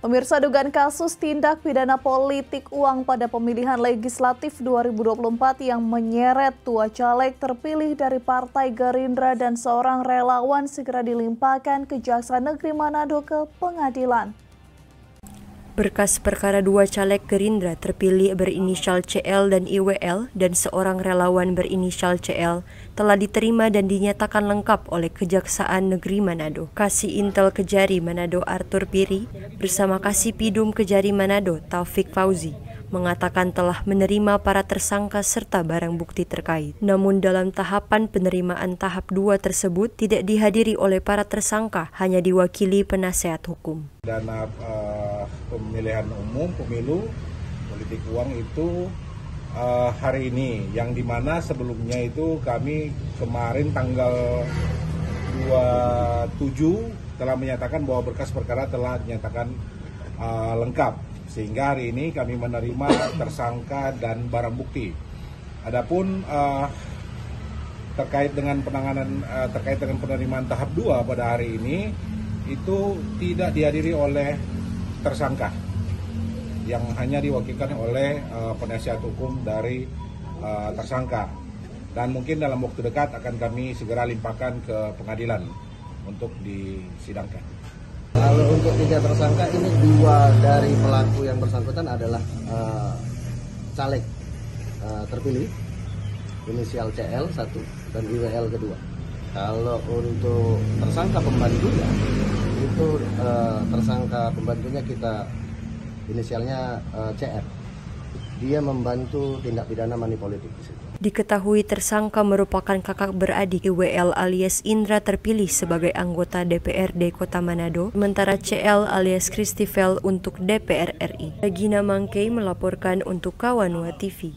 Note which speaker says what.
Speaker 1: Pemirsa, dugaan kasus tindak pidana politik uang pada pemilihan legislatif 2024 yang menyeret dua caleg terpilih dari Partai Gerindra dan seorang relawan segera dilimpahkan Kejaksaan Negeri Manado ke pengadilan.
Speaker 2: Berkas perkara dua caleg Gerindra terpilih berinisial CL dan IWL dan seorang relawan berinisial CL telah diterima dan dinyatakan lengkap oleh Kejaksaan Negeri Manado. Kasih Intel Kejari Manado Arthur Piri bersama Kasih Pidum Kejari Manado Taufik Fauzi mengatakan telah menerima para tersangka serta barang bukti terkait. Namun dalam tahapan penerimaan tahap 2 tersebut tidak dihadiri oleh para tersangka, hanya diwakili penasehat hukum.
Speaker 3: Dana pemilihan umum, pemilu, politik uang itu hari ini, yang dimana sebelumnya itu kami kemarin tanggal 27 telah menyatakan bahwa berkas perkara telah dinyatakan lengkap. Sehingga hari ini kami menerima tersangka dan barang bukti. Adapun terkait dengan penerimaan tahap 2 pada hari ini itu tidak dihadiri oleh tersangka, yang hanya diwakilkan oleh penasihat hukum dari tersangka. Dan mungkin dalam waktu dekat akan kami segera limpahkan ke pengadilan untuk disidangkan.
Speaker 4: Kalau untuk tiga tersangka ini, dua dari pelaku yang bersangkutan adalah caleg terpilih inisial CL 1 dan IWL kedua. Kalau untuk tersangka pembantunya itu tersangka pembantunya kita inisialnya CR. Dia membantu tindak pidana money politik di situ.
Speaker 2: Diketahui tersangka merupakan kakak beradik IWL alias Indra terpilih sebagai anggota DPRD Kota Manado, sementara CL alias Christivel untuk DPR RI. Regina Mangkei melaporkan untuk Kawanwa TV.